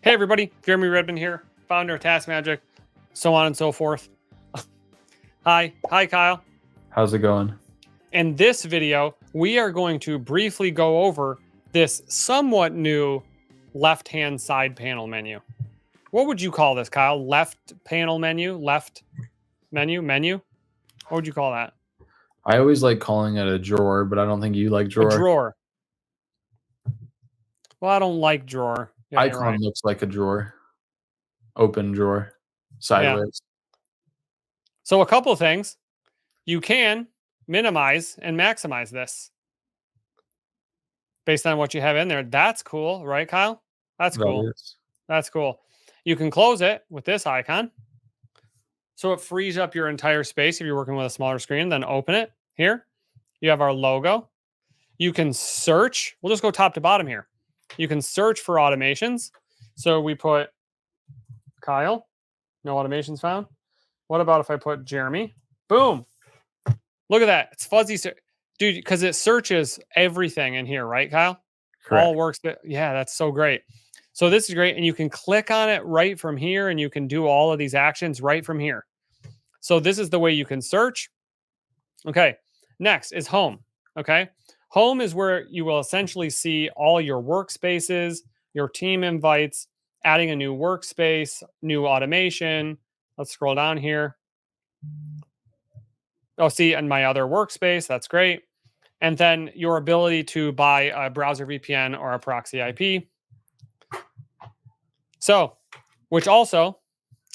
Hey everybody, Jeremy Redmond here, founder of Taskmagic, so on and so forth. Hi Kyle. How's it going? In this video, we are going to briefly go over this somewhat new left-hand side panel menu. What would you call this, Kyle? Left panel menu? Left menu? What would you call that? I always like calling it a drawer, but I don't think you like A drawer. drawer. Well, I don't like drawer. Yeah, you're Icon right. looks like a drawer. Open drawer. Sideways. So a couple of things. You can minimize and maximize this based on what you have in there. That's cool, right, Kyle? That's cool. That is. That's cool. You can close it with this icon. So it frees up your entire space if you're working with a smaller screen. Then open it here. You have our logo. You can search. We'll just go top to bottom here. You can search for automations. So we put Kyle. No automations found. What about if I put Jeremy? Boom. Look at that. It's fuzzy. Dude, because it searches everything in here, right, Kyle? Correct. All works. Yeah, that's so great. So this is great. And you can click on it right from here and you can do all of these actions right from here. So this is the way you can search. Okay. Next is home. Okay. Home is where you will essentially see all your workspaces, your team invites, adding a new workspace, new automation. Let's scroll down here. Oh, see, in my other workspace, that's great. And then your ability to buy a browser VPN or a proxy IP. So, which also,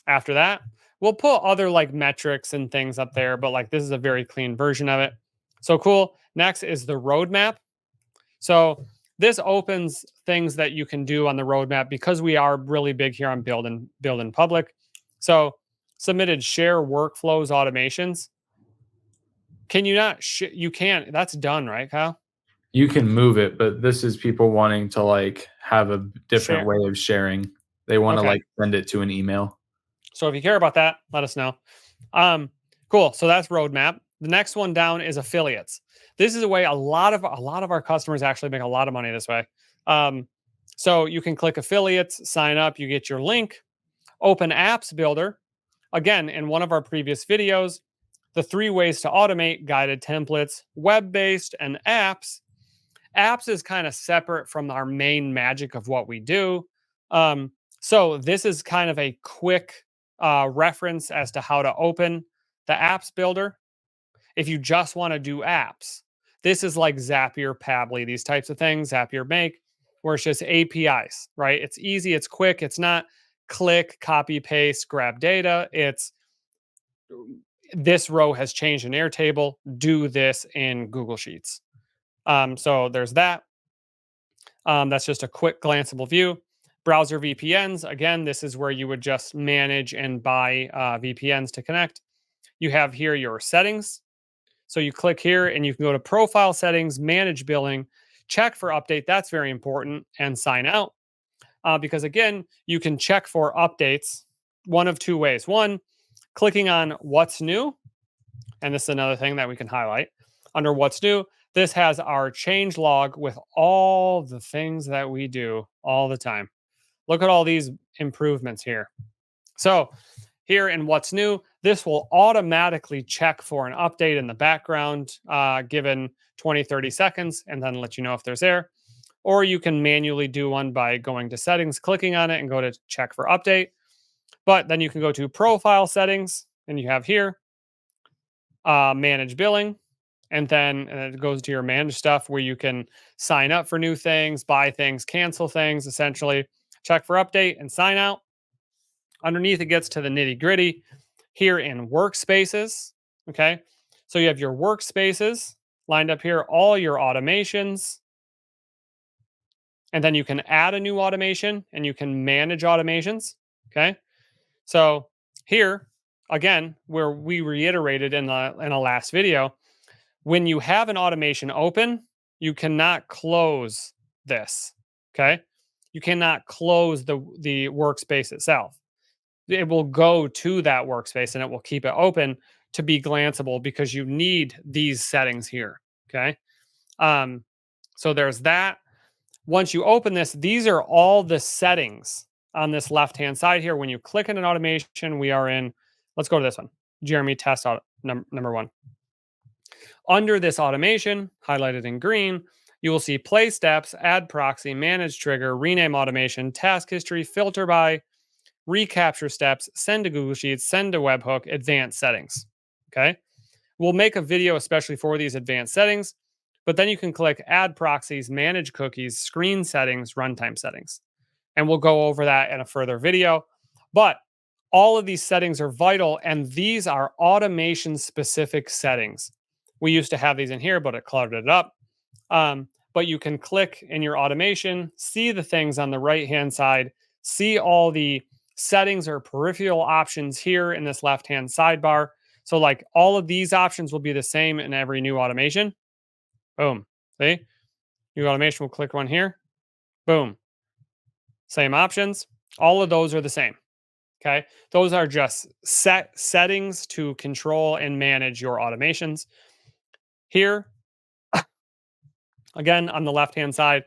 after that, we'll put other like metrics and things up there, but like this is a very clean version of it. So cool. Next is the roadmap. So this opens things that you can do on the roadmap because we are really big here on build in public. So submitted share workflows automations. Can you not? You can't. That's done, right, Kyle? You can move it, but this is people wanting to like have a different way of sharing. They want to like send it to an email. So if you care about that, let us know. Cool. So that's roadmap. The next one down is affiliates. This is a way a lot of our customers actually make a lot of money this way. So you can click affiliates, sign up, you get your link, open apps builder. Again, in one of our previous videos, the 3 ways to automate: guided templates, web-based, and apps. Apps is kind of separate from our main magic of what we do. So this is kind of a quick reference as to how to open the apps builder. If you just want to do apps, this is like Zapier, Pabbly, these types of things, Zapier Make, where it's just APIs, right? It's easy, it's quick, it's not click, copy, paste, grab data. It's this row has changed in Airtable, do this in Google Sheets. So there's that. That's just a quick glanceable view. Browser VPNs. Again, this is where you would just manage and buy VPNs to connect. You have here your settings. So you click here and you can go to profile settings, manage billing, check for update. That's very important, and sign out. Because again, you can check for updates one of 2 ways. One, clicking on what's new. And this is another thing that we can highlight. Under what's new, this has our change log with all the things that we do all the time. Look at all these improvements here. So here in what's new, this will automatically check for an update in the background, given 20, 30 seconds, and then let you know if there's there. Or you can manually do one by going to settings, clicking on it, and go to check for update. But then you can go to profile settings, and you have here manage billing. And then it goes to your manage stuff where you can sign up for new things, buy things, cancel things, essentially check for update and sign out. Underneath, it gets to the nitty gritty here in workspaces. Okay. So you have your workspaces lined up here, all your automations. And then you can add a new automation and you can manage automations. Okay. So here, again, where we reiterated in a last video, when you have an automation open, you cannot close this. Okay. You cannot close the workspace itself. It will go to that workspace and it will keep it open to be glanceable because you need these settings here. Okay. So there's that. Once you open this, these are all the settings on this left-hand side here, when you click in an automation, we are in, let's go to this one, Jeremy test number 1. Under this automation, highlighted in green, you will see play steps, add proxy, manage trigger, rename automation, task history, filter by, recapture steps, send to Google Sheets, send to webhook, advanced settings. Okay. We'll make a video especially for these advanced settings, but then you can click add proxies, manage cookies, screen settings, runtime settings. And we'll go over that in a further video. But all of these settings are vital, and these are automation specific settings. We used to have these in here, but it cluttered it up. But you can click in your automation, see the things on the right hand side, see all the settings or peripheral options here in this left hand sidebar. So, like, all of these options will be the same in every new automation. Boom. See? New automation, we'll click one here. Boom. Same options. All of those are the same. Okay. Those are just settings to control and manage your automations. Here, again, on the left-hand side,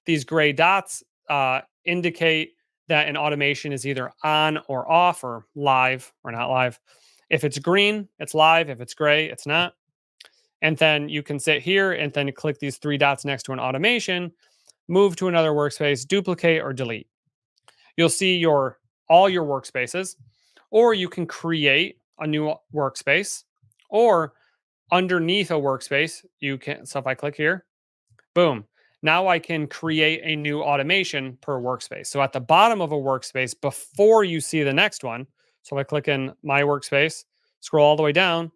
these gray dots indicate that an automation is either on or off, or live or not live. If it's green, it's live. If it's gray, it's not. And then you can sit here and then click these 3 dots next to an automation, move to another workspace, duplicate or delete. You'll see all your workspaces, or you can create a new workspace, or underneath a workspace, you can. So if I click here, boom, now I can create a new automation per workspace. So at the bottom of a workspace, before you see the next one, so I click in my workspace, scroll all the way down,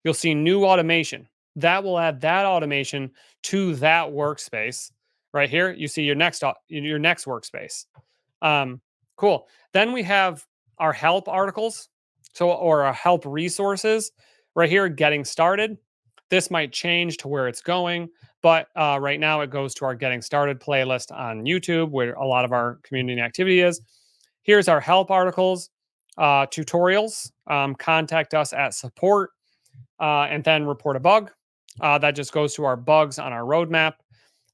you'll see new automation. That will add that automation to that workspace. Right here, you see your next workspace. Cool. Then we have our help articles, or our help resources. Right here, getting started. This might change to where it's going, but right now it goes to our getting started playlist on YouTube, where a lot of our community activity is. Here's our help articles, tutorials, contact us at support, and then report a bug. That just goes to our bugs on our roadmap.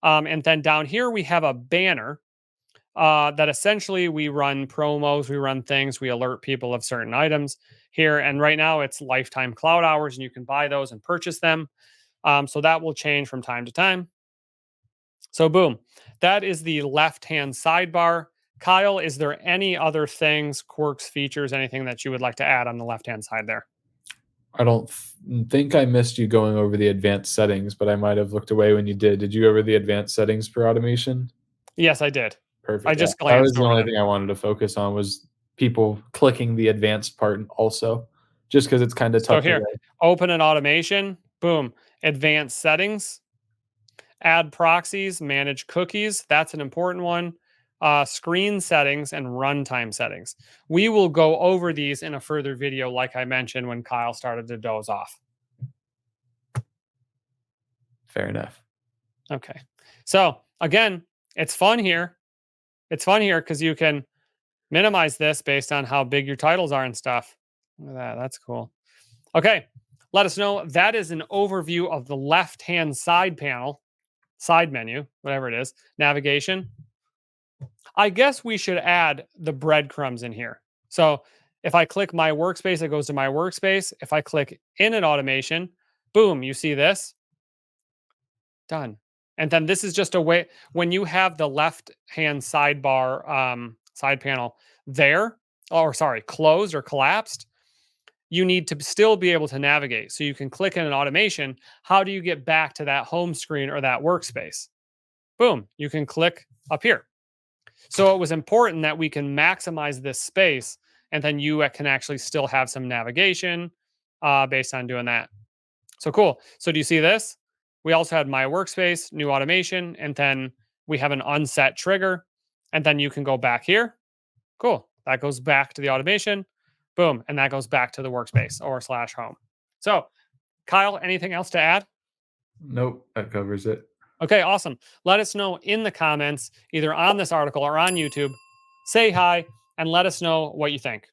And then down here, we have a banner that essentially we run promos, we run things, we alert people of certain items here. And right now it's lifetime cloud hours, and you can buy those and purchase them. So that will change from time to time. So boom, that is the left-hand sidebar. Kyle, is there any other things, quirks, features, anything that you would like to add on the left-hand side there? I don't think I missed you going over the advanced settings, but I might have looked away when you did. Did you go over the advanced settings for automation? Yes, I did. Perfect. I Yeah. just That was glanced the over only them. thing I wanted to focus on, was people clicking the advanced part also, just because it's kind of So tucked here, away. open an automation, boom, advanced settings, add proxies, manage cookies. That's an important one. Screen settings and runtime settings. We will go over these in a further video, like I mentioned when Kyle started to doze off. Fair enough. Okay. So again, it's fun here. It's fun here because you can minimize this based on how big your titles are and stuff. Look at that. That's cool. Okay. Let us know. That is an overview of the left-hand side panel, side menu, whatever it is, navigation. I guess we should add the breadcrumbs in here. So if I click my workspace, it goes to my workspace. If I click in an automation, boom, you see this. Done. And then this is just a way, when you have the left-hand sidebar, side panel there, or sorry, closed or collapsed, you need to still be able to navigate. So you can click in an automation. How do you get back to that home screen or that workspace? Boom, you can click up here. So it was important that we can maximize this space, and then you can actually still have some navigation based on doing that. So cool. So do you see this? We also had my workspace, new automation, and then we have an unset trigger, and then you can go back here. Cool. That goes back to the automation. Boom. And that goes back to the workspace or / home. So Kyle, anything else to add? Nope, that covers it. Okay, awesome. Let us know in the comments, either on this article or on YouTube. Say hi and let us know what you think.